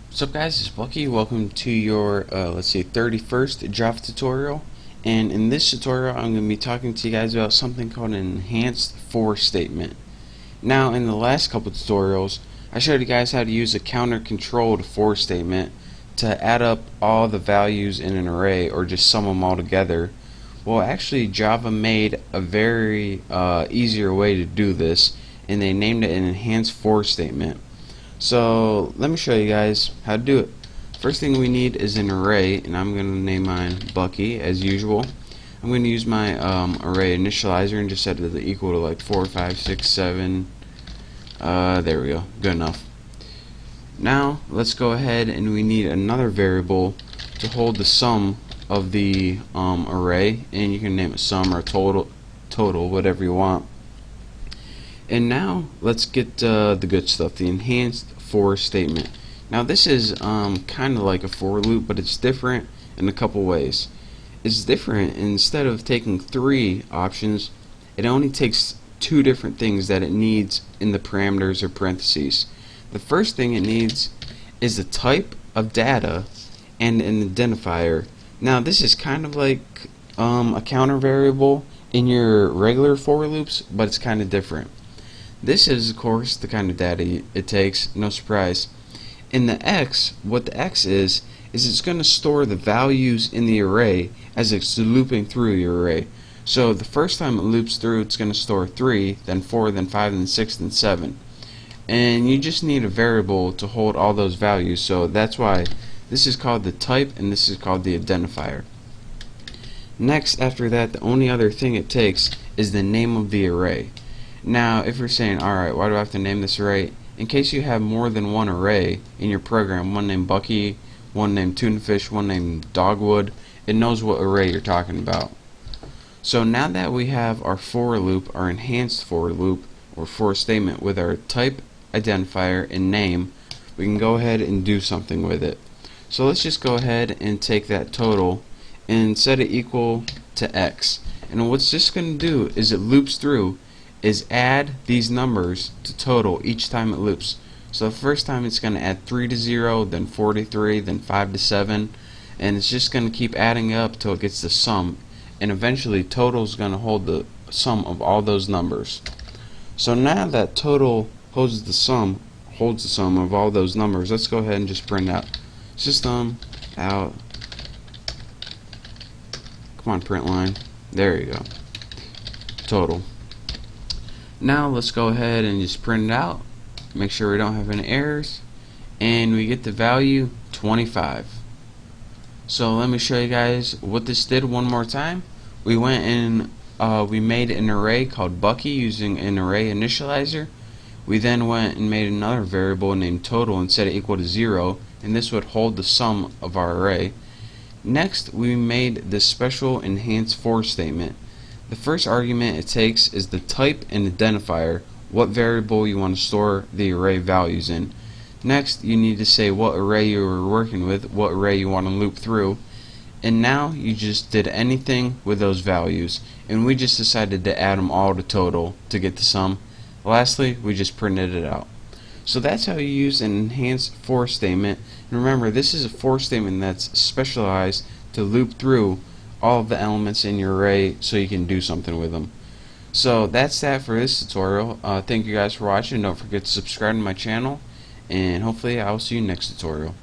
What's up guys, it's Bucky. Welcome to your, let's see, 31st Java tutorial. And in this tutorial I'm going to be talking to you guys about something called an enhanced for statement. Now in the last couple tutorials I showed you guys how to use a counter controlled for statement to add up all the values in an array or just sum them all together. Well, actually Java made a very easier way to do this, and they named it an enhanced for statement. So let me show you guys how to do it. First thing we need is an array, and I'm going to name mine Bucky as usual. I'm going to use my array initializer and just set it to equal to like 4, 5, 6, 7. There we go. Good enough. Now let's go ahead and we need another variable to hold the sum of the array, and you can name it sum or total, whatever you want. And now let's get the good stuff, the enhanced for statement. Now this is kind of like a for loop, but it's different in a couple ways. It's different. Instead of taking 3 options, it only takes 2 different things that it needs in the parameters or parentheses. The first thing it needs is a type of data and an identifier. Now this is kind of like a counter variable in your regular for loops, but it's kind of different. This is, of course, the kind of data it takes, no surprise. In the X, what the X is it's going to store the values in the array as it's looping through your array. So the first time it loops through, it's going to store 3, then 4, then 5, then 6, then 7. And you just need a variable to hold all those values, so that's why this is called the type and this is called the identifier. Next, after that, the only other thing it takes is the name of the array. Now, if you're saying, alright, why do I have to name this array? In case you have more than one array in your program, one named Bucky, one named Tunafish, one named Dogwood, it knows what array you're talking about. So now that we have our for loop, our enhanced for loop, or for statement with our type, identifier, and name, we can go ahead and do something with it. So let's just go ahead and take that total and set it equal to X. And what's this going to do is it loops through is add these numbers to total each time it loops. So the first time it's going to add 3 to 0, then 4 to 3, then 5 to 7, and it's just going to keep adding up till it gets the sum, and eventually total is going to hold the sum of all those numbers. So now that total holds the sum of all those numbers, let's go ahead and just print out system out. Come on, print line. There you go. Total. Now let's go ahead and just print it out, make sure we don't have any errors, and we get the value 25. So let me show you guys what this did one more time. We went and we made an array called Bucky using an array initializer. We then went and made another variable named total and set it equal to 0, and this would hold the sum of our array. Next, we made this special enhanced for statement. The first argument it takes is the type and identifier, what variable you want to store the array values in. Next, you need to say what array you are working with, what array you want to loop through, and now you just did anything with those values, and we just decided to add them all to total to get the sum. Lastly, we just printed it out. So that's how you use an enhanced for statement. And remember, this is a for statement that's specialized to loop through all of the elements in your array so you can do something with them. So that's that for this tutorial. Thank you guys for watching. Don't forget to subscribe to my channel, and hopefully I'll see you next tutorial.